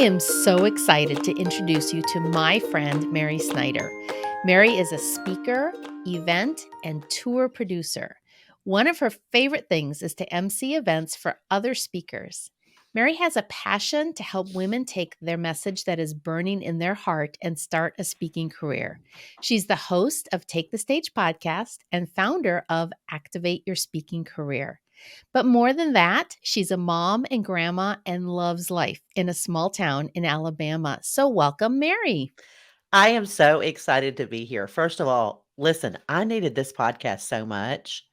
am so excited to introduce you to my friend, Mary Snyder. Mary is a speaker, event, and tour producer. One of her favorite things is to MC events for other speakers. Mary has a passion to help women take their message that is burning in their heart and start a speaking career. She's the host of Take the Stage podcast and founder of Activate Your Speaking Career. But more than that, she's a mom and grandma and loves life in a small town in Alabama. So welcome, Mary. I am so excited to be here. First of all, listen, I needed this podcast so much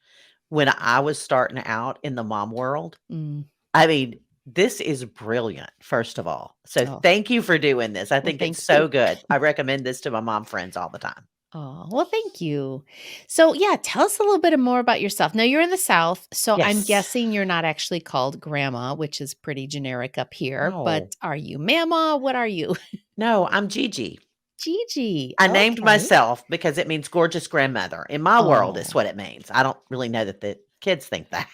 when I was starting out in the mom world. Mm. I mean, this is brilliant, first of all. So Oh, thank you for doing this. I well, think it's thank you. so good. I recommend this to my mom friends all the time. Oh, well, thank you. So, yeah, tell us a little bit more about yourself. Now, you're in the South, so I'm Yes. guessing you're not actually called grandma, which is pretty generic up here, No, but are you mama? What are you? no, I'm Gigi. Gigi. I named Okay. myself because it means gorgeous grandmother. In my world, it's Oh, what it means. I don't really know that the kids think that.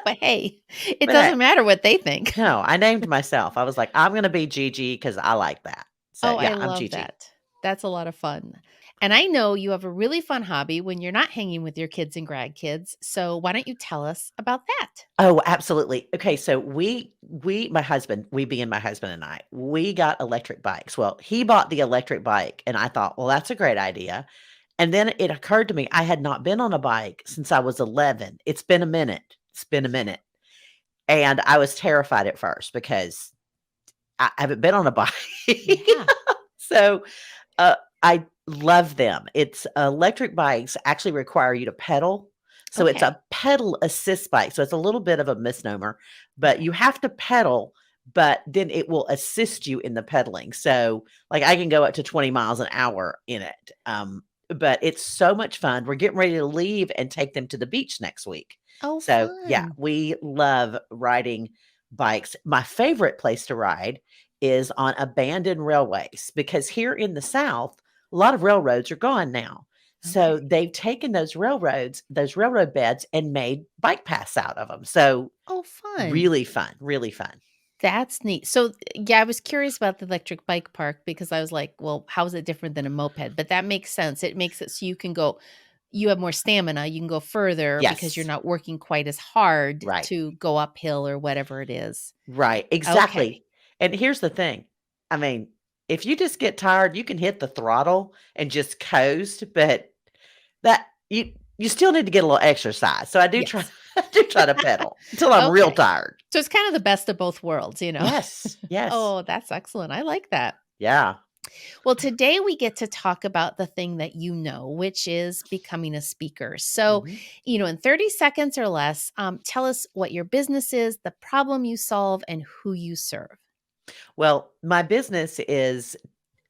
but hey, it But doesn't matter what they think. no, I named myself. I was like, I'm going to be Gigi because I like that. So Oh, I yeah, I'm love Gigi. that. That's a lot of fun. And I know you have a really fun hobby when you're not hanging with your kids and grandkids. So why don't you tell us about that? Oh, absolutely. Okay, so my husband, we being my husband and I, we got electric bikes. Well, he bought the electric bike and I thought, well, that's a great idea. And then it occurred to me I had not been on a bike since I was 11. It's been a minute. It's been a minute. And I was terrified at first because I haven't been on a bike. Yeah. So, uh, I love them. It's electric bikes actually require you to pedal. So it's Okay. a pedal assist bike. So it's a little bit of a misnomer, but Okay. you have to pedal, but then it will assist you in the pedaling. So like I can go up to 20 miles an hour in it. But it's so much fun. We're getting ready to leave and take them to the beach next week. Oh, So yeah, fun. we love riding bikes. My favorite place to ride is on abandoned railways because here in the South, a lot of railroads are gone now. So Okay. they've taken those railroads, those railroad beds, and made bike paths out of them. So Oh, fun. really fun, really fun. That's neat. So, yeah, I was curious about the electric bike park because I was like, well, how is it different than a moped? But that makes sense. It makes it so you can go, you have more stamina, you can go further because you're Yes, not working quite as hard right, to go uphill or whatever it is. right, Okay. exactly. And here's the thing. I mean, if you just get tired, you can hit the throttle and just coast, but that you still need to get a little exercise. So I do try Yes. I do try to pedal until I'm real Okay. tired. So it's kind of the best of both worlds. Yes, yes. Oh, that's excellent. I like that. Yeah. Well, today we get to talk about the thing that you know, which is becoming a speaker. So, Mhm. in 30 seconds or less, tell us what your business is, the problem you solve, and who you serve. Well, my business is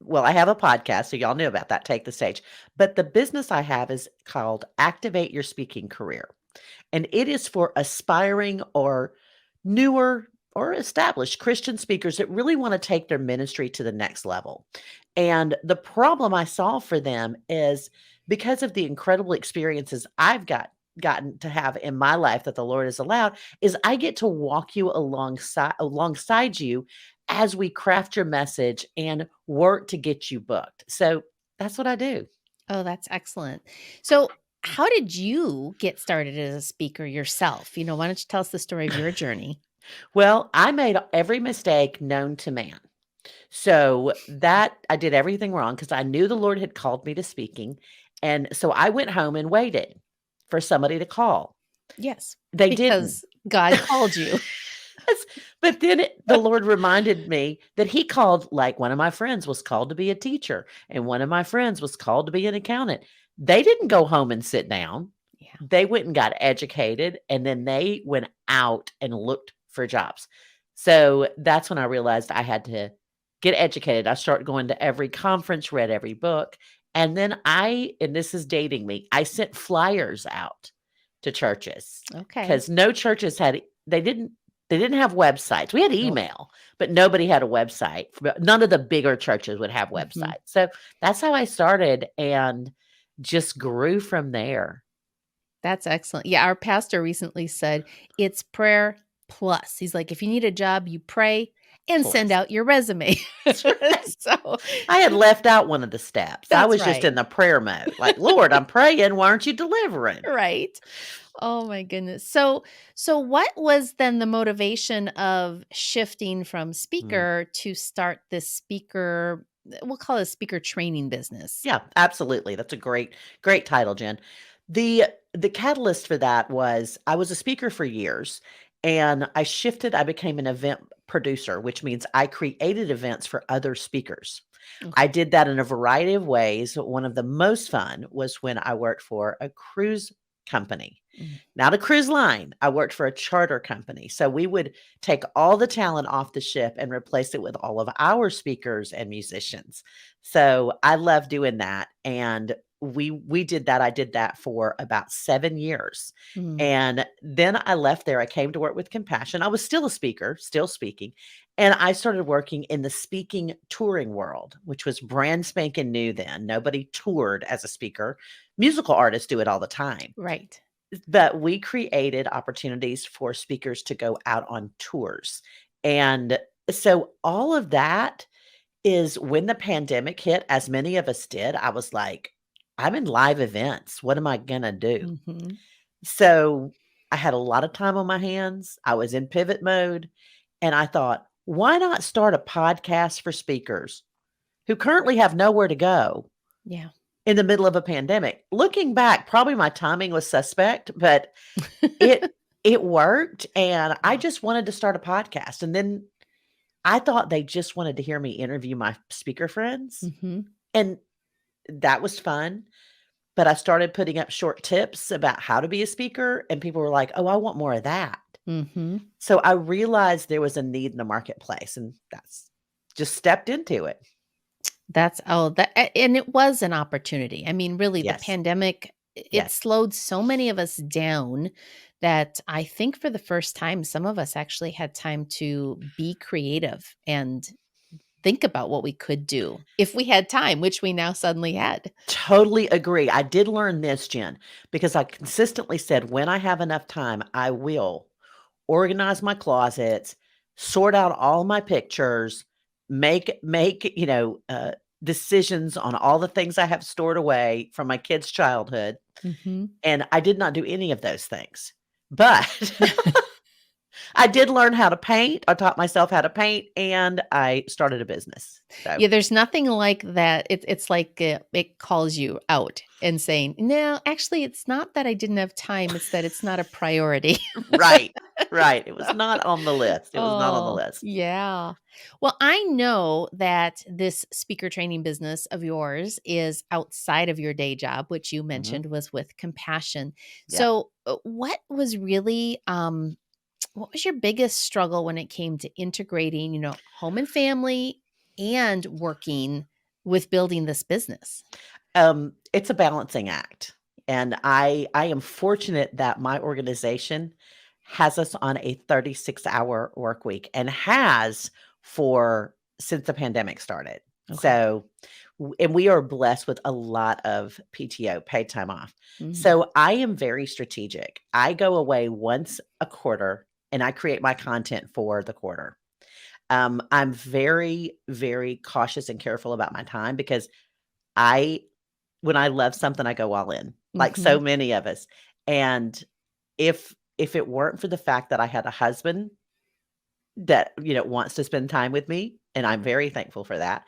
well, I have a podcast, so y'all knew about that, Take the Stage. But the business I have is called Activate Your Speaking Career. And it is for aspiring or newer or established Christian speakers that really want to take their ministry to the next level. And the problem I solve for them is because of the incredible experiences I've gotten to have in my life that the Lord has allowed is I get to walk you alongside you as we craft your message and work to get you booked. So that's what I do. Oh, that's excellent. So, how did you get started as a speaker yourself? Why don't you tell us the story of your journey? Well, I made every mistake known to man. So that I did everything wrong because I knew the Lord had called me to speaking. And so I went home and waited for somebody to call. Yes, They didn't. because God called you. Yes, but then the Lord reminded me that he called, like one of my friends was called to be a teacher, and one of my friends was called to be an accountant. They didn't go home and sit down. Yeah. They went and got educated, and then they went out and looked for jobs. So that's when I realized I had to get educated. I started going to every conference, read every book, and then and this is dating me, I sent flyers out to churches Okay. because no churches they didn't have websites. We had Nope. email, but nobody had a website. None of the bigger churches would have Mhm. websites. So that's how I started and just grew from there. That's excellent. Yeah, our pastor recently said it's prayer plus. He's like, if you need a job, you pray and send Toys. out your resume. That's right. So I had left out one of the steps. I that's was just right. in the prayer mode, like, "Lord, I'm praying, why aren't you delivering?" Right. Oh my goodness. So what was then the motivation of shifting from Mm. speaker to start this speaker, we'll call it a speaker training business? Yeah, absolutely. That's a great title, Jen. The catalyst for that was I was a speaker for years, and I became an event producer, which means I created events for other speakers. I Okay. did that in a variety of ways. One of the most fun was when I worked for a cruise company. Mm. Not a cruise line. I worked for a charter company. So we would take all the talent off the ship and replace it with all of our speakers and musicians. So I love doing that. And we did that. I did that for about 7 years. Mm. And then I left there. I came to work with Compassion. I was still a speaker, still speaking. And I started working in the speaking touring world, which was brand spanking new then. Nobody toured as a speaker. Musical artists do it all the time. Right. But we created opportunities for speakers to go out on tours. And so all of that is when the pandemic hit, as many of us did, I was like, I'm in live events. What am I going to do? Mhm. So I had a lot of time on my hands. I was in pivot mode. And I thought, why not start a podcast for speakers who currently have nowhere to go Yeah. in the middle of a pandemic? Looking back, probably my timing was suspect, but It it worked, and I Yeah. just wanted to start a podcast, and then I thought they just wanted to hear me interview my speaker friends, Mhm. and that was fun, but I started putting up short tips about how to be a speaker, and people were like, "Oh, I want more of that." Mhm. So I realized there was a need in the marketplace, and that's just stepped into it. That's oh, and it was an opportunity. I mean, really, the Yes. pandemic, it Yes. slowed so many of us down that I think for the first time, some of us actually had time to be creative and think about what we could do if we had time, which we now suddenly had. Totally agree. I did learn this, Jen, because I consistently said, "When I have enough time, I will organize my closets, sort out all my pictures, make decisions on all the things I have stored away from my kids' childhood," Mhm. and I did not do any of those things. But I did learn how to paint. I taught myself how to paint, and I started a business. So Yeah, there's nothing like that. It's like, it calls you out and saying, "No, actually, it's not that I didn't have time, it's that it's not a priority." right, right. It was not on the list. It was not on the Oh, list. yeah. Well, I know that this speaker training business of yours is outside of your day job, which you Mhm. mentioned was with Compassion. Yeah. So, what was your biggest struggle when it came to integrating, home and family and working with building this business? It's a balancing act, and I am fortunate that my organization has us on a 36-hour work week and has for since the pandemic started. Okay. So, and we are blessed with a lot of PTO, paid time off. Mm, So, I am very strategic. I go away once a quarter and I create my content for the quarter. I'm very, very cautious and careful about my time because I when I love something, I go all in, like so mhm. many of us, and if it weren't for the fact that I had a husband that, wants to spend time with me, and I'm very thankful for that,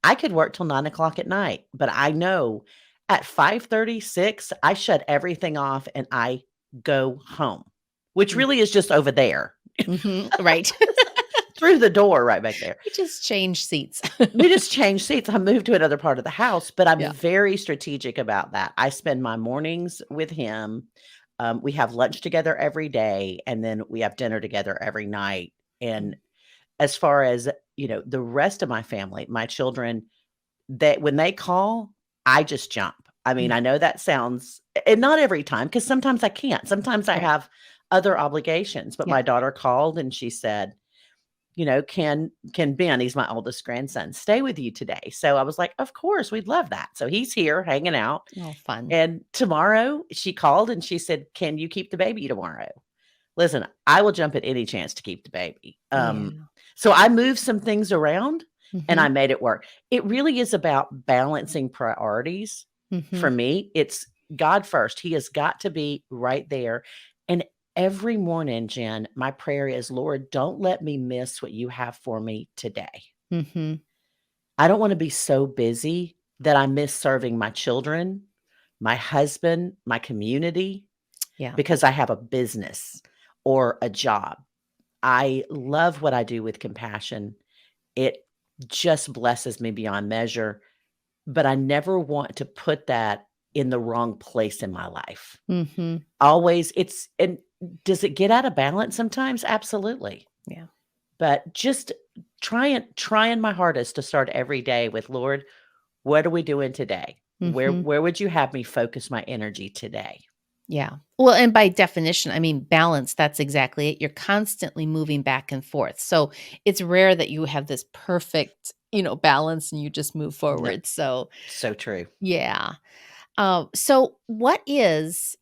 I could work till 9 o'clock at night, but I know at 5:36, I shut everything off and I go home, which Mm, really is just over there, mhm, right. through the door right back there. We just change seats. We just changed seats. I moved to another part of the house, but I'm Yeah. very strategic about that. I spend my mornings with him. We have lunch together every day, and then we have dinner together every night. And Mm, as far as, the rest of my family, my children, when they call, I just jump. I mean, mm, I know that sounds, and not every time, because sometimes I can't. Sometimes I right. have other obligations. But Yeah. my daughter called and she said, "Can Ben," he's my oldest grandson, "stay with you today?" So I was like, "Of course, we'd love that." So he's here hanging out. Oh, fun. And tomorrow she called and she said, "Can you keep the baby tomorrow?" Listen, I will jump at any chance to keep the baby. Yeah. So I moved some things around and I Mhm. made it work. It really is about balancing priorities. For Mhm. me, it's God first. He has got to be right there. And every morning, Jen, my prayer is, Lord, don't let me miss what you have for me today. Mhm. I don't want to be so busy that I miss serving my children, my husband, my community, Yeah. because I have a business or a job. I love what I do with compassion. It just blesses me beyond measure, but I never want to put that in the wrong place in my life. Mhm. Always it's and does it get out of balance sometimes? Absolutely. Yeah. But just trying my hardest to start every day with, Lord, what are we doing today? Mhm. Where would you have me focus my energy today? Yeah. Well, and by definition, I mean, balance, that's exactly it. You're constantly moving back and forth. So it's rare that you have this perfect, balance and you just move No, forward. So, so true. yeah. So what is,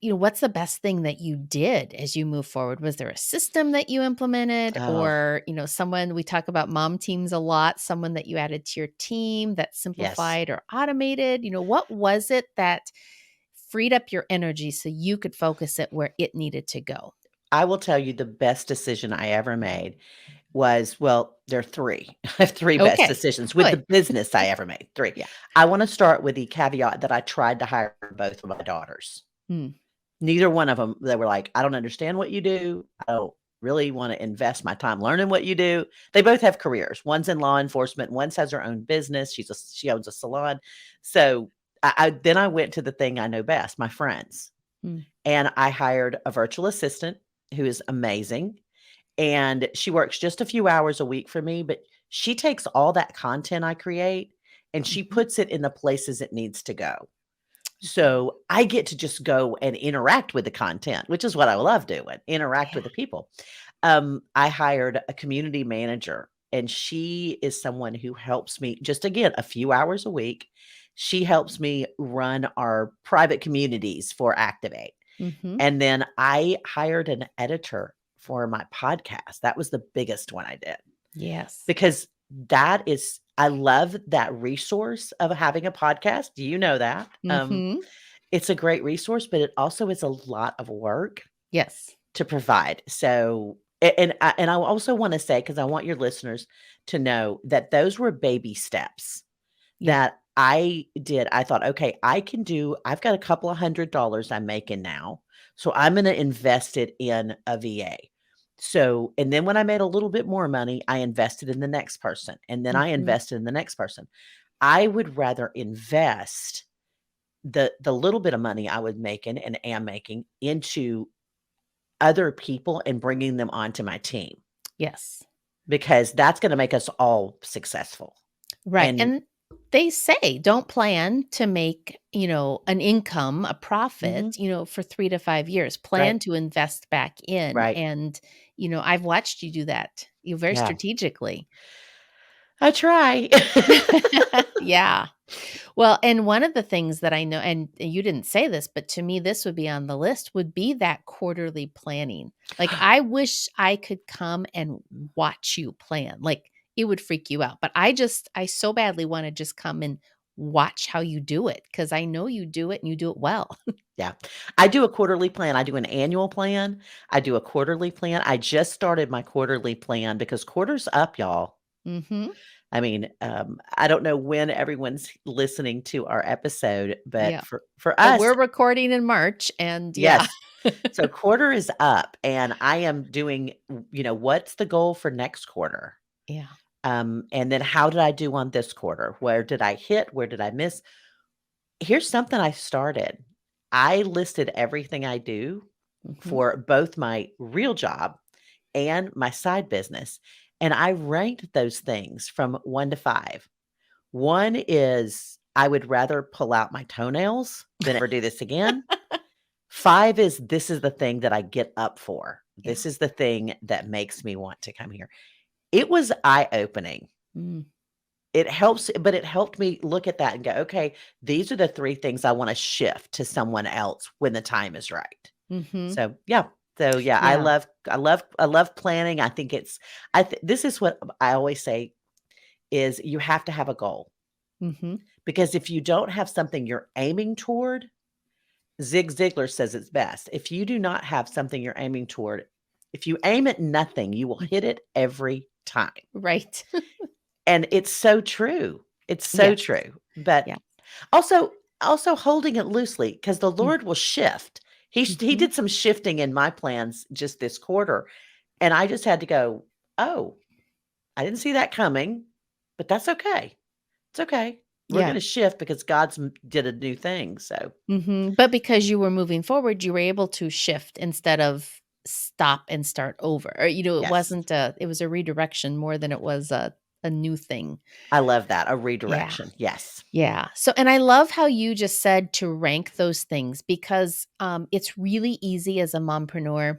what's the best thing that you did as you move forward? Was there a system that you implemented Oh, or, someone we talk about mom teams a lot, someone that you added to your team that yes. simplified or automated? What was it that freed up your energy so you could focus it where it needed to go? I will tell you the best decision I ever made was well, there are 3. I have 3 best Okay, decisions with good. the business I ever made, 3. Yeah. I wanna start with the caveat that I tried to hire both of my daughters. Mm, Neither one of them. They were like, "I don't understand what you do. I don't really wanna invest my time learning what you do." They both have careers. One's in law enforcement, one's has her own business. She owns a salon. So, I went to the thing I know best, my friends, mm, and I hired a virtual assistant who is amazing, and she works just a few hours a week for me, but she takes all that content I create and she mhm. puts it in the places it needs to go. Okay. So I get to just go and interact with the content, which is what I love doing, interact Yeah. with the people. I hired a community manager, and she is someone who helps me just again a few hours a week. She helps me run our private communities for Activate. Mhm. And then I hired an editor for my podcast. That was the biggest one I did Yes. because that is I love that resource of having a podcast. Do you know that? Mhm. It's a great resource, but it also is a lot of work Yes. to provide. So, and I also want to say because I want your listeners to know that those were baby steps Yeah. that I did. I thought, okay, I've got a couple of $100 I'm making now. So I'm going to invest it in a VA. So, and then when I made a little bit more money, I invested in the next person. And then I Mhm. invested in the next person. I would rather invest the little bit of money I was making and am making into other people and bringing them onto my team Yes. because that's going to make us all successful. Right, And and they say don't plan to make, an income, a mhm, profit, for 3 to 5 years. right, Plan to invest back in, right. and, I've watched you do that, very Yeah. strategically. I try. Yeah. Well, and one of the things that I know and you didn't say this, but to me this would be on the list, would be that quarterly planning. Like, I wish I could come and watch you plan. Like, it would freak you out, but I so badly wanna just come and watch how you do it because I know you do it and you do it well. Yeah. I do a quarterly plan. I do an annual plan. I do a quarterly plan. I just started my quarterly plan because quarter's up, y'all. Mhm. I mean, I don't know when everyone's listening to our episode, but Yeah. for But us, we're recording in March and yeah. yes. So quarter is up, and I am doing, what's the goal for next quarter? Yeah. And then how did I do on this quarter? Where did I hit? Where did I miss? Here's something I started. I listed everything I do Mhm. for both my real job and my side business, and I ranked those things from 1 to 5. 1 is I would rather pull out my toenails than ever do this again. 5 is this is the thing that I get up for. Yeah. This is the thing that makes me want to come here. It was eye-opening. Mm. It helped me look at that and go, "Okay, these are the 3 things I wanna shift to someone else when the time is right." Mhm. So, yeah, So, yeah, Yeah. I love planning. I think it's this is what I always say is you have to have a goal, Mhm. because if you don't have something you're aiming toward, Zig Ziglar says it's best. If you do not have something you're aiming toward, if you aim at nothing, you will Mm. hit it every time. Right. And it's so true. It's so Yes. true. But Yeah. also holding it loosely, because the Mm. Lord will shift. He Mhm. did some shifting in my plans just this quarter, and I just had to go, "Oh, I didn't see that coming, but that's okay. It's okay. We're Yeah. gonna shift because God's did a new thing." So, Mhm. But because you were moving forward, you were able to shift instead of stop and start over. Or, it yes, wasn't it was a redirection more than it was a new thing. I love that, a Yeah. redirection. Yes. Yeah. So, and I love how you just said to rank those things because it's really easy as a mompreneur.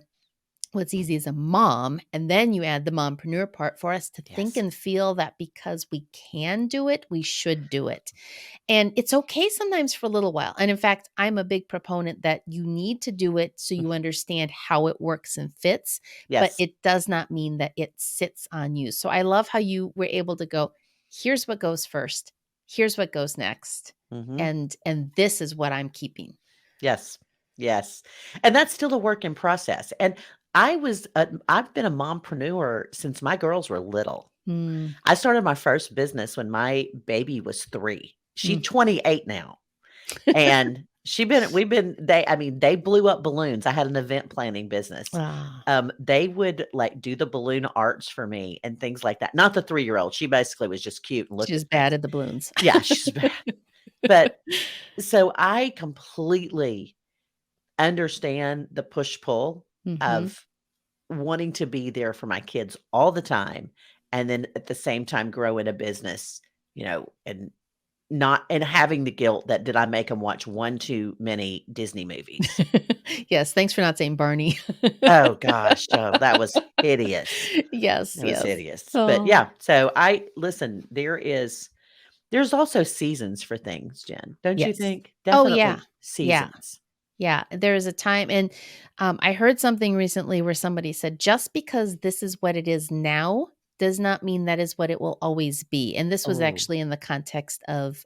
Well, it's easy as a mom, and then you add the mompreneur part for us to think Yes. and feel that because we can do it, we should do it. And it's okay sometimes for a little while. And in fact, I'm a big proponent that you need to do it so Mm, you understand how it works and fits, but yes. it does not mean that it sits on you. So I love how you were able to go, here's what goes first, here's what goes next. Mhm. And this is what I'm keeping. Yes. Yes. And that's still a work in process. And I've been a mompreneur since my girls were little. Mm, I started my first business when my baby was 3. She's mm. 28 now. And they blew up balloons. I had an event planning business. Ah, They would, like, do the balloon arts for me and things like that. Not the 3-year-old. She basically was just cute and looked she's at bad things. at the balloons. Yeah, she's bad. But so I completely understand the push-pull Mhm. of wanting to be there for my kids all the time, and then at the same time growing a business, and not and having the guilt that did I make them watch one too many Disney movies. Yes, thanks for not saying Barney. Oh gosh, oh, that was hideous. Yes, That was yes. hideous. But Oh, yeah, so I listen, there's also seasons for things, Jen. Don't you yes. think? Oh, yeah. Definitely Yeah. seasons. Yeah, there is a time and, I heard something recently where somebody said, "Just because this is what it is now, does not mean that is what it will always be," and this was Oh, actually in the context of,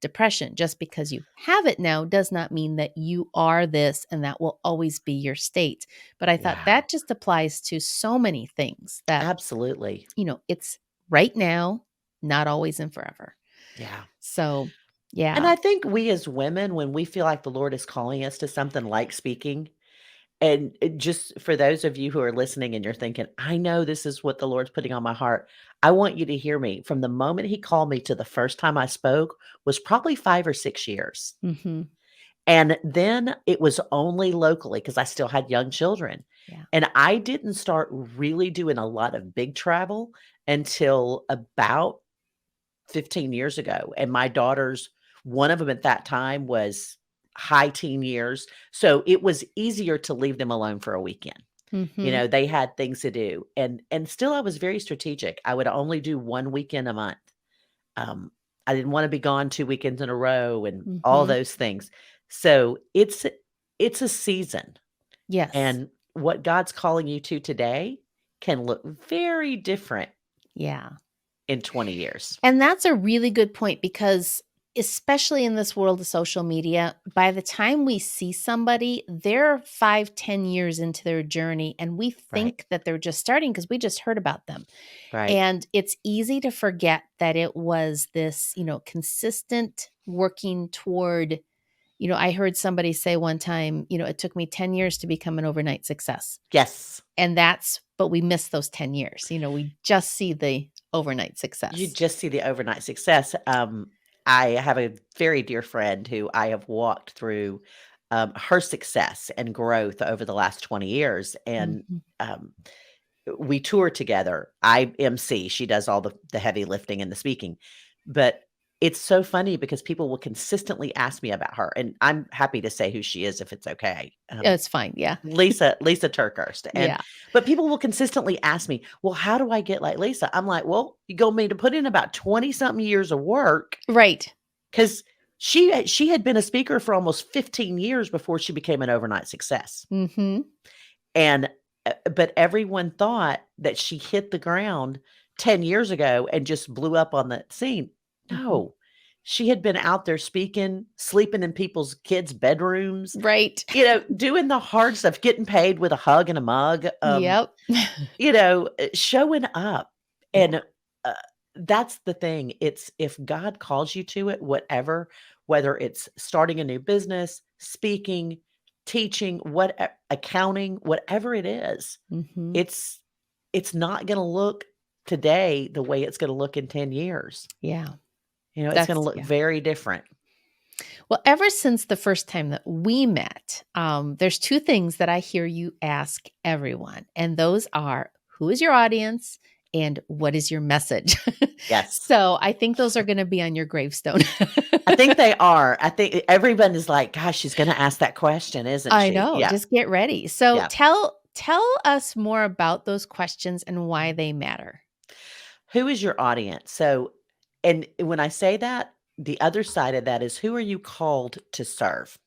depression. Just because you have it now does not mean that you are this and that will always be your state, but I thought wow. that just applies to so many things that, Absolutely. it's right now, not always and forever. Yeah. So, And yeah. I think we as women, when we feel like the Lord is calling us to something like speaking, and just for those of you who are listening and you're thinking, I know this is what the Lord's putting on my heart. I want you to hear me. From the moment He called me to the first time I spoke was probably 5 or 6 years. Mhm. And then it was only locally because I still had young children. Yeah. And I didn't start really doing a lot of big travel until about 15 years ago, and my daughters, one of them at that time was high teen years, so it was easier to leave them alone for a weekend. Mhm. They had things to do, and still I was very strategic. I would only do 1 weekend a month. Um, I didn't wanna be gone 2 weekends in a row and all Mhm. those things. So, it's a season, Yes. and what God's calling you to today can look very different Yeah. in 20 years. And that's a really good point because especially in this world of social media, by the time we see somebody, they're 5, 10 years into their journey and we Right, think that they're just starting because we just heard about them. right. And it's easy to forget that it was this, consistent working toward, I heard somebody say one time, it took me 10 years to become an overnight success. Yes. And but we miss those 10 years. We just see the overnight You success. just see the overnight success. I have a very dear friend who I have walked through, her success and growth over the last 20 years, and, Mhm. um, we tour together. I MC, she does all the heavy lifting and the speaking, but it's so funny because people will consistently ask me about her, and I'm happy to say who she is if it's okay. Yeah, it's fine, yeah. Lisa Turkhurst, Yeah. but people will consistently ask me, "Well, how do I get like Lisa?" I'm like, "Well, you go me to put in about 20 something years of work, Right. because she had been a speaker for almost 15 years before she became an overnight success." Mhm. And, but everyone thought that she hit the ground 10 years ago and just blew up on the scene. Mhm. No, she had been out there speaking, sleeping in people's kids' bedrooms, Right. doing the hard stuff, getting paid with a hug and a mug, Yep. showing up. Yeah. And, uh, that's the thing. It's if God calls you to it, whatever, whether it's starting a new business, speaking, teaching, accounting, whatever it is, Mhm. it's it's not gonna look today the way it's gonna look in 10 years. Yeah. It's gonna That's look yeah. very different. Well, ever since the first time that we met, there's 2 things that I hear you ask everyone, and those are, "Who is your audience?" and "What is your message?" Yes. So, I think those are gonna be on your gravestone. I think they are. I think everyone is like, "Gosh, she's gonna ask that question, isn't I she?" know, Yeah, just get ready. So, yeah. tell us more about those questions and why they matter. Who is your audience? So, and when I say that, the other side of that is who are you called to serve?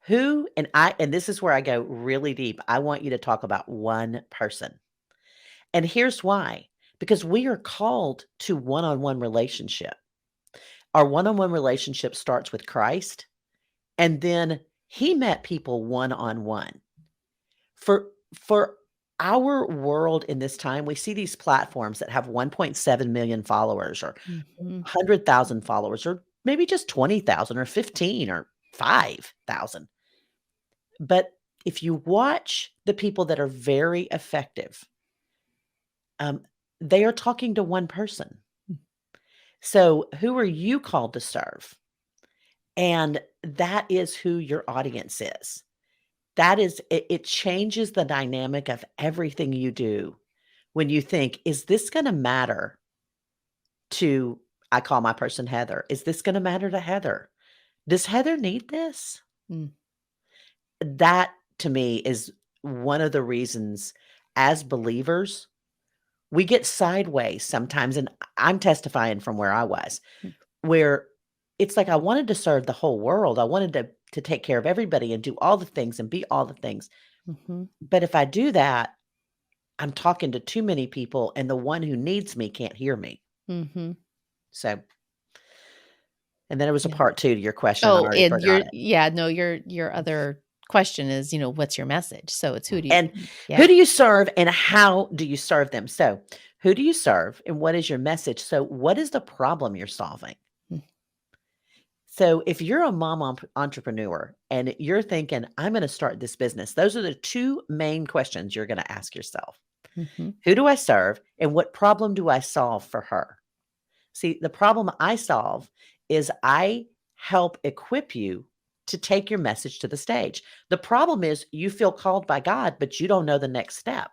And this is where I go really deep. I want you to talk about one person. And here's why. Because we are called to one-on-one relationship. Our one-on-one relationship starts with Christ, and then he met people one-on-one. For our world in this time, we see these platforms that have 1.7 million followers or Mhm, 100,000 followers or maybe just 20,000 or 15 or 5,000. But if you watch the people that are very effective, um, they are talking to one person. So who are you called to serve? And that is who your audience is. It changes the dynamic of everything you do when you think, is this going to matter to, I call my person Heather. Is this going to matter to Heather? Does Heather need this? mm, That to me is one of the reasons as believers, we get sideways sometimes. And I'm testifying from where I was, mm, where it's like I wanted to serve the whole world. I wanted to take care of everybody and do all the things and be all the things. mhm, But if I do that, I'm talking to too many people and the one who needs me can't hear me. mhm, So, and then there was a yeah. part 2 to your question. I Oh, already and forgot your it. yeah, no, your other question is, what's your message? So it's who do you And yeah. who do you serve and how do you serve them? So, who do you serve and what is your message? So, what is the problem you're solving? Mm, So, if you're a mom entrepreneur and you're thinking, I'm going to start this business, those are the 2 main questions you're going to ask yourself. mhm, Who do I serve and what problem do I solve for her? See, the problem I solve is I help equip you to take your message to the stage. The problem is you feel called by God, but you don't know the next step.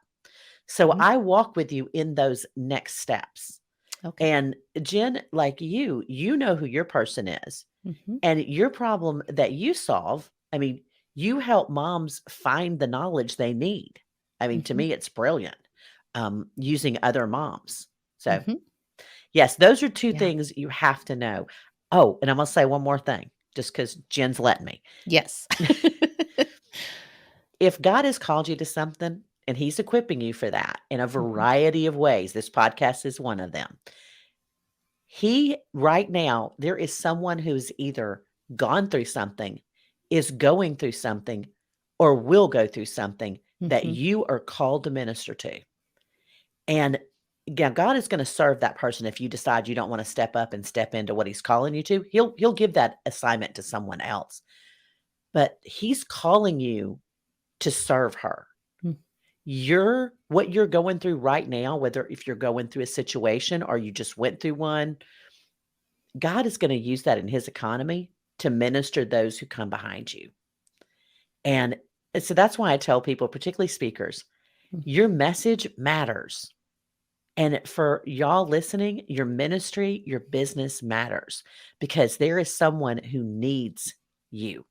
So mhm, I walk with you in those next steps. okay. And Jen, like you know who your person is. Mhm, And your problem that you solve, I mean, you help moms find the knowledge they need. I mean, to mhm, me, it's brilliant using other moms. So, mhm, yes, those are 2 yeah. things you have to know. Oh, and I'm gonna say one more thing, just because Jen's letting me. Yes. If God has called you to something and He's equipping you for that in a Mhm, variety of ways, this podcast is one of them. He right now, there is someone who's either gone through something, is going through something, or will go through something that mhm, you are called to minister to. And yeah, God is going to serve that person if you decide you don't want to step up and step into what he's calling you to. He'll give that assignment to someone else. But he's calling you to serve her. mm, What you're going through right now, whether if you're going through a situation or you just went through one, God is going to use that in his economy to minister those who come behind you. And so that's why I tell people, particularly speakers, mm, your message matters. And for y'all listening, your ministry, your business matters because there is someone who needs you,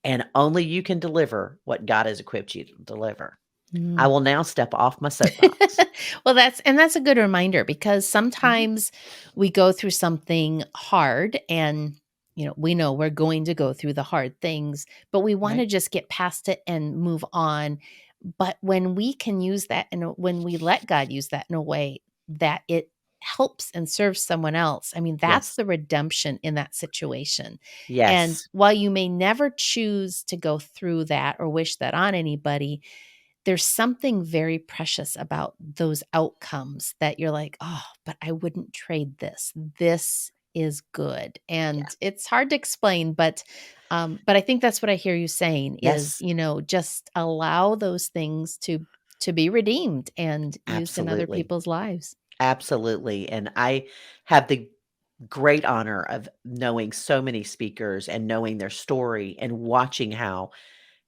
and only you can deliver what God has equipped you to deliver. I mm. will now step off my soapbox. Well, that's a good reminder because Mhm. sometimes we go through something hard and we know we're going to go through the hard things, but we want to Right. just get past it and move on. But when we can use that and when we let God use that in a way that it helps and serves someone else, I mean, that's Yes. the redemption in that situation. And Yes. while you may never choose to go through that or wish that on anybody, there's something very precious about those outcomes that you're like, "Oh, but I wouldn't trade this. This is good." Yeah. And it's hard to explain, but I think that's what I hear you saying is, Yes. just allow those things to be redeemed and used in other Absolutely. people's lives. Absolutely. And I have the great honor of knowing so many speakers and knowing their story and watching how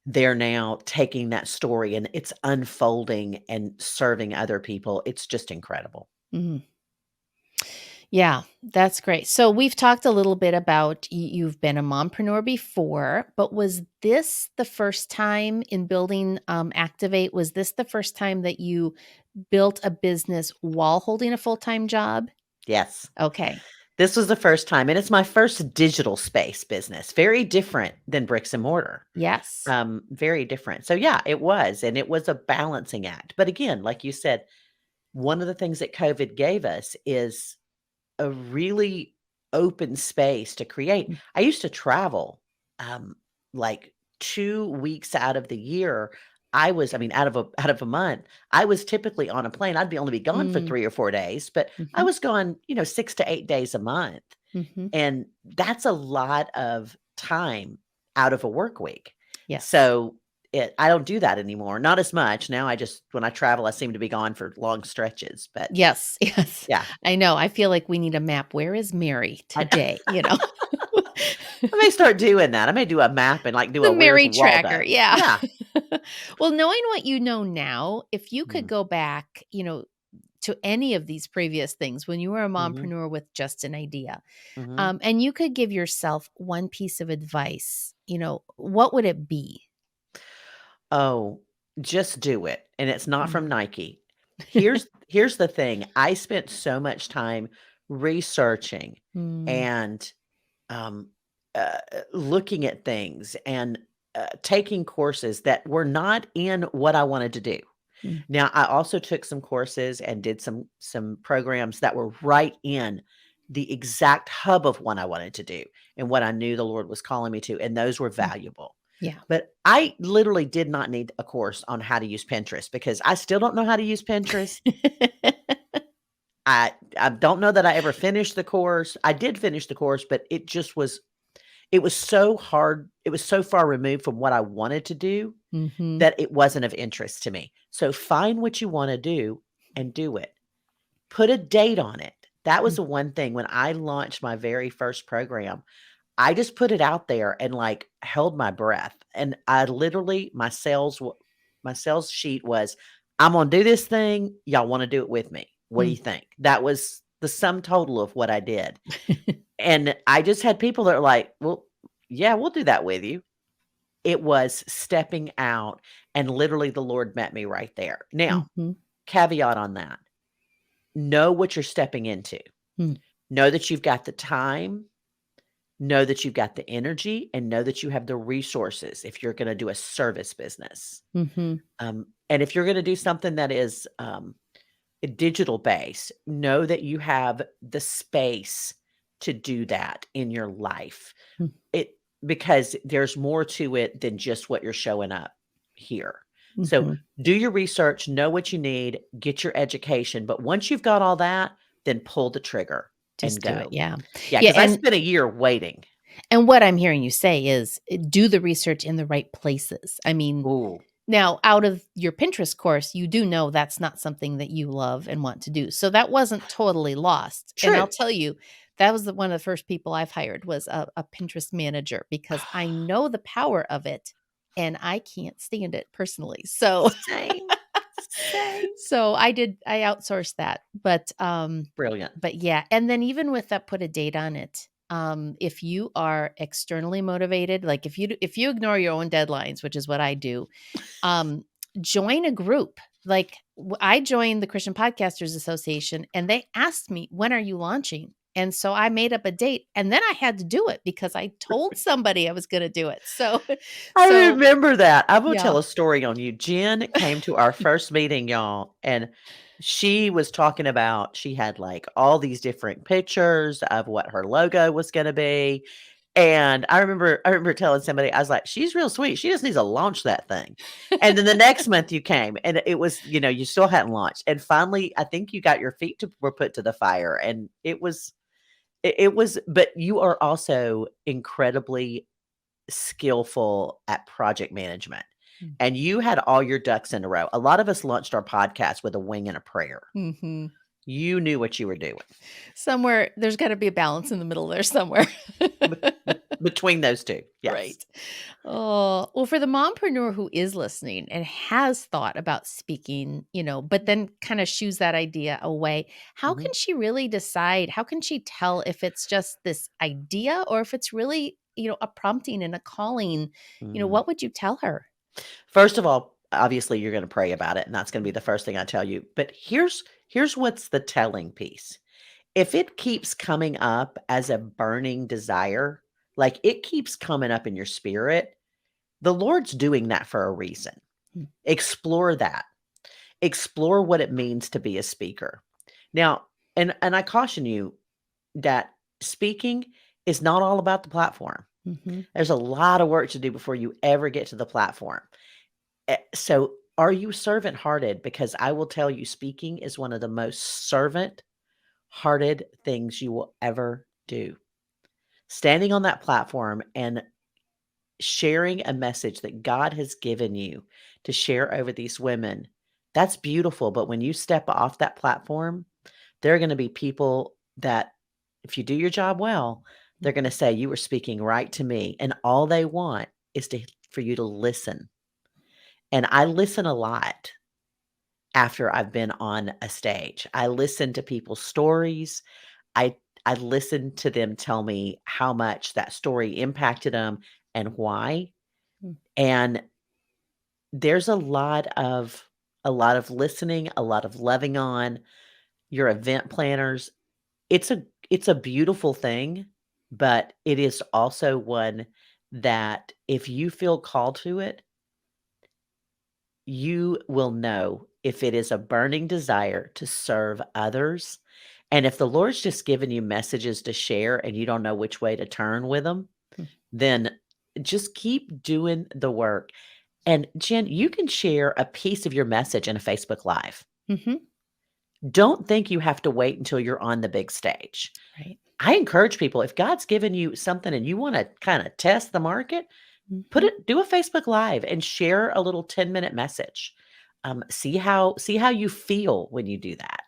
they're now taking that story and it's unfolding and serving other people. It's just incredible. Mhm. Yeah, that's great. So we've talked a little bit about you've been a mompreneur before, but was this the first time in building Activate? Was this the first time that you built a business while holding a full-time job? Yes. Okay. This was the first time, and it's my first digital space business. Very different than bricks and mortar. Yes. Very different. So yeah, it was, and it was a balancing act. But again, like you said, one of the things that COVID gave us is a really open space to create. Mm, I used to travel, um, like 2 weeks out of the year. I mean, out of a month, I was typically on a plane. I'd be only be gone for mm, 3 or 4 days, but I mhm, was gone, 6 to 8 days a month, mhm. and that's a lot of time out of a work week. Yes. So, I don't do that anymore, not as much. Now I just when I travel, I seem to be gone for long stretches, but Yes, yes. yeah. I know. I feel like we need a map. Where is Mary I today, you know? I may start doing that. I may do a map and, like, do The a "Where's Mary tracker, Waldo?" yeah. Yeah. Well, knowing what you know now, if you could Mm, go back, to any of these previous things when you were a mhm, mompreneur with just an idea, mhm. and you could give yourself one piece of advice, what would it be? Oh, just do it, and it's not Mm. from Nike. Here's the thing, I spent so much time researching Mm, and, um, looking at things and, taking courses that were not in what I wanted to do. mm, Now, I also took some courses and did some programs that were right in the exact hub of what I wanted to do and what I knew the Lord was calling me to, and those were mm. valuable. Yeah. But I literally did not need a course on how to use Pinterest because I still don't know how to use Pinterest. I don't know that I ever finished the course. I did finish the course, but it was so hard. It was so far removed from what I wanted to do Mhm, that it wasn't of interest to me. So find what you wanna do and do it. Put a date on it. That was mm, the one thing when I launched my very first program, I just put it out there and, like, held my breath, and I literally my sales sheet was, "I'm gonna do this thing, y'all wanna do it with me. What do mm. you think?" That was the sum total of what I did, and I just had people that are like, "Well, yeah, we'll do that with you." It was stepping out, and literally the Lord met me right there. Now, Mhm, caveat on that, know what you're stepping into. mm, Know that you've got the time, know that you've got the energy, and know that you have the resources if you're gonna do a service business. mhm, And if you're gonna do something that is, digital based, know that you have the space to do that in your life. mm, It because there's more to it than just what you're showing up here. So, mhm. do your research, know what you need, get your education, but once you've got all that, then pull the trigger and Just do it, go. yeah. Yeah, Yeah, because I spent a year waiting. and what I'm hearing you say is, do the research in the right places. I mean, Ooh, now out of your Pinterest course, you do know that's not something that you love and want to do, so that wasn't totally lost, and I'll true. tell you, that was one of the first people I've hired was a Pinterest manager because I know the power of it, and I can't stand it personally, so Same, same. so I outsourced that, Brilliant. but yeah, and then even with that, put a date on it. If you are externally motivated, like if you ignore your own deadlines, which is what I do, um, join a group. Like I joined the Christian Podcasters Association, and they asked me, "When are you launching?" And so I made up a date, and then I had to do it because I told somebody I was gonna do it. So I so remember that. I'm gonna yeah. tell a story on you. Jen came to our first meeting, y'all, and she was talking about she had, like, all these different pictures of what her logo was gonna be, and I remember telling somebody, I was like, "She's real sweet. She just needs to launch that thing." And then the next month you came, and it was, you still hadn't launched, and finally, I think you got your feet were put to the fire, and it was but you are also incredibly skillful at project management, Mm. and you had all your ducks in a row. A lot of us launched our podcast with a wing and a prayer. Mhm. You knew what you were doing Somewhere there's gotta be a balance in the middle there somewhere. between those 2. Yes. Right. Oh, well, for the mompreneur who is listening and has thought about speaking, but then kind of shoos that idea away, how Mhm. can she really decide? How can she tell if it's just this idea or if it's really, a prompting and a calling? Mm. What would you tell her? First of all, obviously, you're gonna pray about it, and that's gonna be the first thing I tell you, but here's what's the telling piece. If it keeps coming up as a burning desire, like, it keeps coming up in your spirit, the Lord's doing that for a reason. Mm. Explore that. Explore what it means to be a speaker. Now, and I caution you that speaking is not all about the platform. Mhm. There's a lot of work to do before you ever get to the platform. So are you servant hearted? Because I will tell you, speaking is one of the most servant hearted things you will ever do. Standing on that platform and sharing a message that God has given you to share over these women, that's beautiful. But when you step off that platform, there are going to be people that, if you do your job well, they're going to say, "You were speaking right to me." And all they want is for you to listen. And I listen a lot after I've been on a stage. I listen to people's stories. I I listen to them tell me how much that story impacted them and why. Mm. And there's a lot of listening, a lot of loving on your event planners. It's a beautiful thing, but it is also one that if you feel called to it, you will know if it is a burning desire to serve others. And if the Lord's just given you messages to share and you don't know which way to turn with them, Mm. then just keep doing the work. And Jen, you can share a piece of your message in a Facebook Live. Mhm. Don't think you have to wait until you're on the big stage. Right. I encourage people, if God's given you something and you want to kind of test the market, Mhm. do a Facebook Live and share a little 10-minute message. See how you feel when you do that.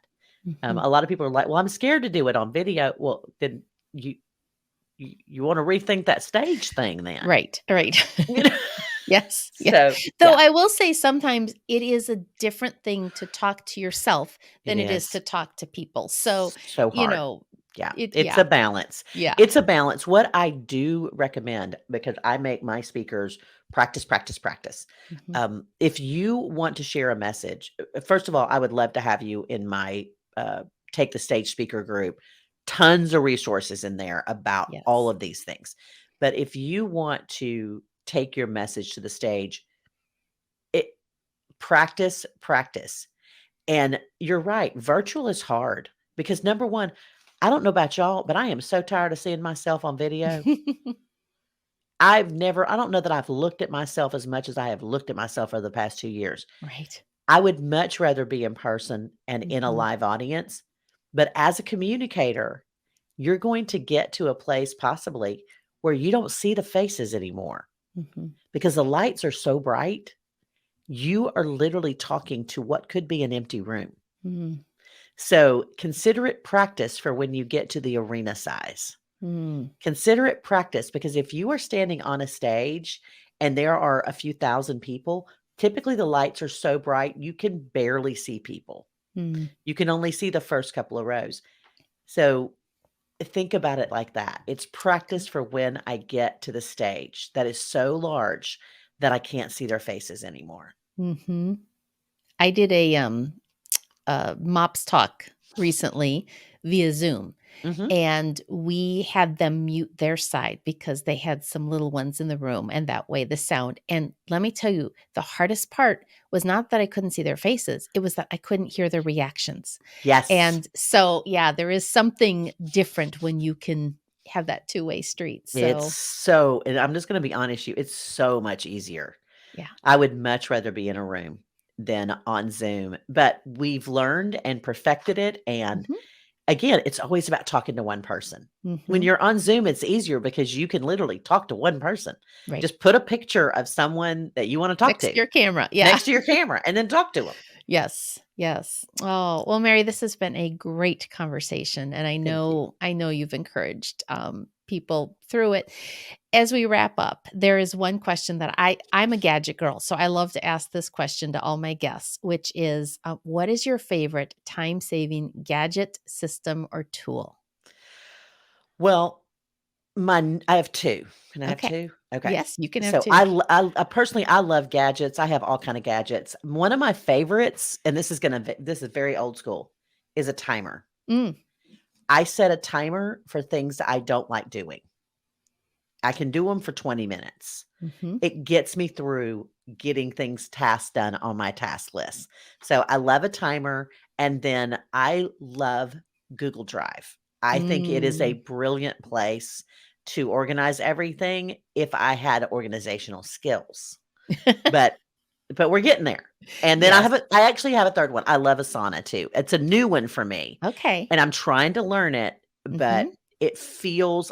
Mhm. A lot of people are like, "Well, I'm scared to do it on video." Well, then you you want to rethink that stage thing then. Right. Right. You know? Yes, yeah. So, Though yeah, I will say sometimes it is a different thing to talk to yourself it than it is to is talk to people. So, so you hard. know, Yeah, it it's yeah, a balance. yeah. It's a balance. What I do recommend, because I make my speakers practice, practice, practice. Mhm. If you want to share a message, first of all, I would love to have you in my Take the Stage speaker group. Tons of resources in there about all Yes. of these things. But if you want to take your message to the stage, it practice, practice. And you're right, virtual is hard because number 1, I don't know about y'all, but I am so tired of seeing myself on video. I don't know that I've looked at myself as much as I have looked at myself over the past 2 years. Right. I would much rather be in person and in a Mhm. live audience, but as a communicator, you're going to get to a place possibly where you don't see the faces anymore Mhm. because the lights are so bright. You are literally talking to what could be an empty room. Mm. So consider it practice for when you get to the arena size. Mm. Consider it practice because if you are standing on a stage and there are a few thousand people, typically the lights are so bright you can barely see people. Mm. You can only see the first couple of rows. So think about it like that. It's practice for when I get to the stage that is so large that I can't see their faces anymore. Mhm. I did a MOPS talk recently via Zoom. Mhm. and we had them mute their side because they had some little ones in the room, and that way the sound, and let me tell you, the hardest part was not that I couldn't see their faces, it was that I couldn't hear their reactions. Yes. And so, yeah, there is something different when you can have that two-way street. It's So, so and I'm just gonna be honest with you, it's so much easier. yeah. I would much rather be in a room than on Zoom, but we've learned and perfected it, and Mhm. again, it's always about talking to one person. When Mhm. you're on Zoom, it's easier because you can literally talk to one person. Right. Just put a picture of someone that you wanna talk Next to to your camera. Yeah. next to your camera and then talk to them. Yes, yes. Oh, well, Mary, this has been a great conversation, and Thank you. I know you've encouraged people through it. As we wrap up, there is one question that I'm a gadget girl, so I love to ask this question to all my guests, which is, what is your favorite time saving gadget, system, or tool? Well, I have 2. Can I have Okay. 2? Okay. Yes, you can have So two. personally, I love gadgets. I have all kind of gadgets. One of my favorites, and this is very old school, is a timer. Mm, I set a timer for things that I don't like doing. I can do them for 20 minutes. hmm It gets me through getting tasks done on my task list. So I love a timer, and then I love Google Drive. I think it is a mm. brilliant place to organize everything if I had organizational skills. But we're getting there. And then Yes. I actually have a 3rd one. I love Asana too. It's a new one for me, Okay. and I'm trying to learn it, but hmm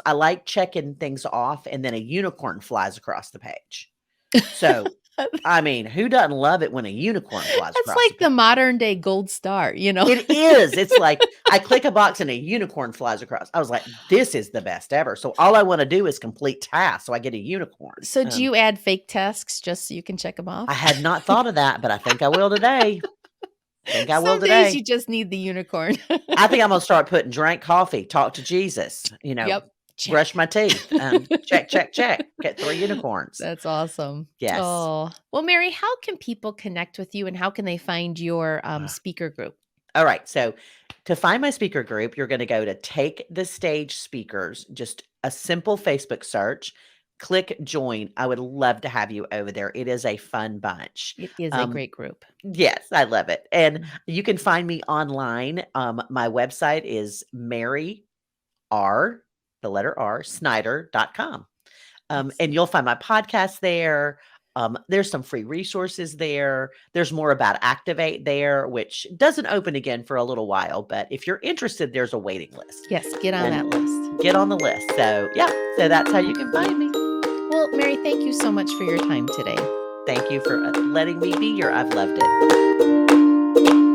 I like checking things off and then a unicorn flies across the page. So, I mean, who doesn't love it when a unicorn flies That's across the like the page? modern day gold star, you know? It is. It's like I click a box and a unicorn flies across. I was like, "This is the best ever." So all I wanna do is complete tasks, so I get a unicorn. So do you add fake tasks just so you can check them I off? had not thought of that, but I think I will today. Think I will Some days today. you just need the unicorn. I think I'm gonna start putting drank coffee, talk to Jesus, Yep, brush check. my teeth, check, check, check, get 3 unicorns. That's awesome. Yes. Oh, well, Mary, how can people connect with you and how can they find your speaker group? All right. So to find my speaker group, you're going to go to Take the Stage Speakers, just a simple Facebook search. Click join. I would love to have you over there. It is a fun bunch. It is a Um, great group. yes, I love it. And Mm. you can find me online. My website is Mary R, the letter R, Snyder.com. And Excellent. you'll find my podcast there. There's some free resources there. There's more about Activate there, which doesn't open again for a little while. But if you're interested, there's a waiting list Yes, get on and that list. get on the list. So, yeah, so that's how you can find me. Well, Mary, thank you so much for your time today. Thank you for letting me be here. I've loved it.